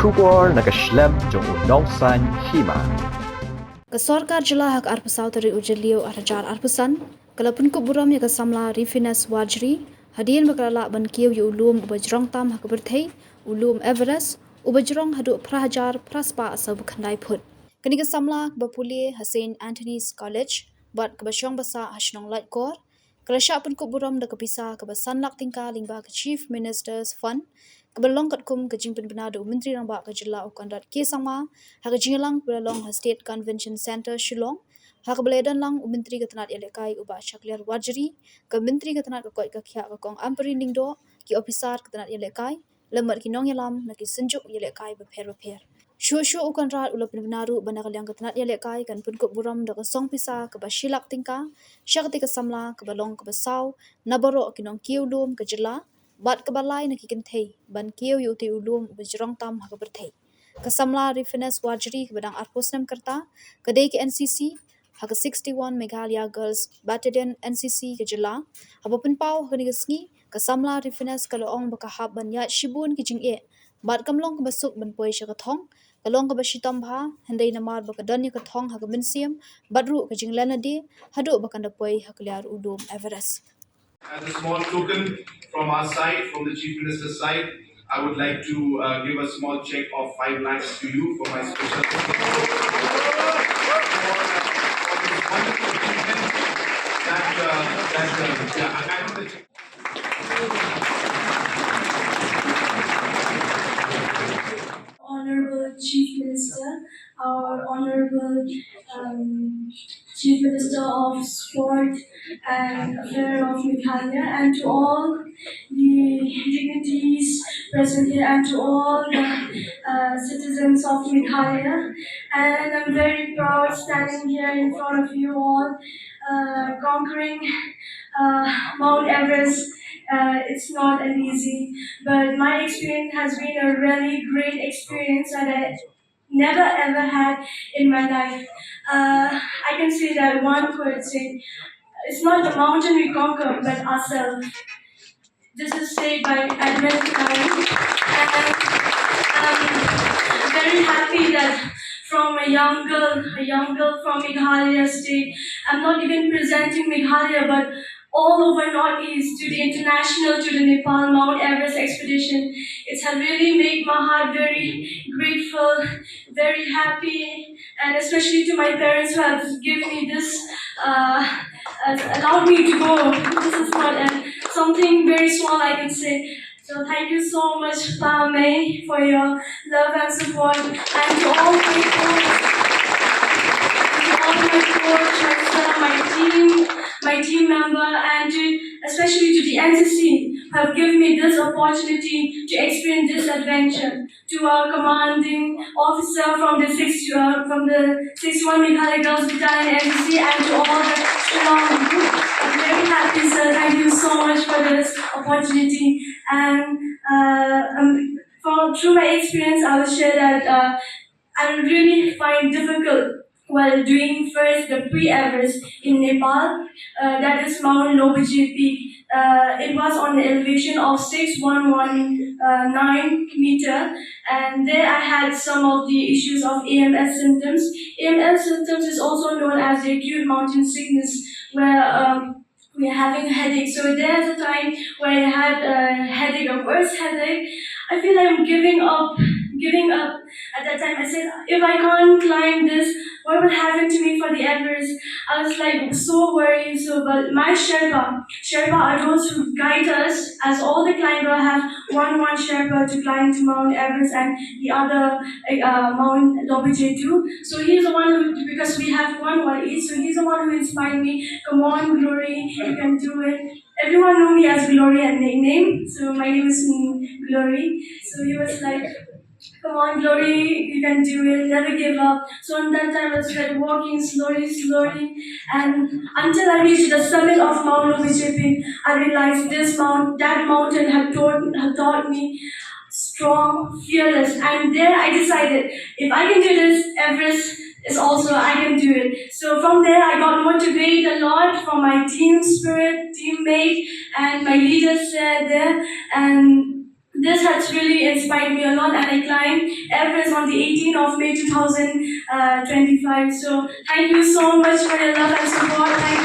Shubor nakaslem jong unongsan hima. Kesorkar jela hak arpusau teri ujelio arajar arpusan, kalapun kuburam ya kesamla Rifinas Wajri, hadian bakalala ban kieu yu ulum ubajrong tam hak berthei, ulum Everest, ubajrong hadu prahajar praspa asal bukandai put. Kini kesamla bapuli St. Anthony's College, buat kebasyong basa hasnong light core, kelasya pun kuburam da kepisa kebasan lak tingka lingba ke Chief Minister's Fund, kebalong katkum kejing penbenado menteri ramba kejela ukandat kesama hak jingalang belalong State Convention Center Shillong hak beledan lang menteri ketenat elekai uba syakliar wajri ke menteri ketenat kekoi kekia kekong amperi ningdo ki ofisar ketenat elekai lemar kinong yalam naki senjuk elekai beper Syuk ukan rat ulah penbenaru bandar yang ketenat elekai kan pun kok buram da kesong pisa ke basilak tingka syakti kesamla ke balong ke besau nabaro kinong kiulum kejela bat kebalai nak kentei ban kieu yu ti ulum bejrong tam hak berthei kesamla Rifinas Wajri ke badang arpusnam kerta kedai ke NCC hak 61 Meghalaya Girls Battalion NCC ke jela apapun pau ke nigesngi kesamla Rifinas kaloong bakahab ban yat shibun ke jing bat kamlong ke basuk ban poi syakathong kalong ke bashitam bha hendai namar bakadan ke thong hak bensiam badru ke jing lanadi hadu bakanda poi hak liar ulum Everest. As a small token from our side, from the Chief Minister's side, I would like to give a small check of 5 lakhs to you for my special Honorable Chief Minister, our Honorable Chief Minister of Sport and Affairs of Meghalaya, and to all the dignitaries present here, and to all the citizens of Meghalaya. And I'm very proud standing here in front of you all, conquering Mount Everest. It's not an easy, but my experience has been a really great experience that I never ever had in my life. I can say that one could say, it's not the mountain we conquer, but ourselves. This is said by Edmund Cline, and I'm very happy that from a young girl from Meghalaya state, I'm not even presenting Meghalaya, but all over Northeast to the international, to the Nepal Mount Everest expedition. It has really made my heart very grateful, very happy, and especially to my parents who have given me this, allowed me to go. This is not something very small I can say. So thank you so much, Pa May, for your love and support, and to all my coach, my team member, and especially to the NCC who have given me this opportunity to experience this adventure. To our commanding officer from the 61 Meghalaya Girls Battalion NCC, and to all the strong group. I'm very happy, sir. Thank you so much for this opportunity. And through my experience, I will share that I really find difficult while doing first the pre-Everest in Nepal, that is Mount Lobuche Peak. It was on the elevation of 6119 meter, and there I had some of the issues of AMS symptoms. AMS symptoms is also known as the acute mountain sickness, where we're having a headache. So there's a time where I had a headache, a worse headache. I feel like I'm giving up. At that time, I said, if I can't climb this, what will happen to me for the Everest? I was like so worried. But my Sherpa are those who guide us, as all the climbers have one Sherpa to climb to Mount Everest and the other Mount Lobuche too. So he's the one who, because we have one each, so he's the one who inspired me. Come on, Glory, you can do it. Everyone know me as Glory at nickname, so my name is Glory. So he was like, come on, Glory, you can do it, never give up. So on that time I was like walking slowly, and until I reached the summit of Mount Lobuche Peak, I realized that mountain had taught me strong, fearless, and there I decided, if I can do this, Everest is also, I can do it. So from there I got motivated a lot from my team spirit, teammate, and my leaders there, and this has really inspired me a lot, and I climbed Everest on the 18th of May 2025. So thank you so much for your love and support. Thank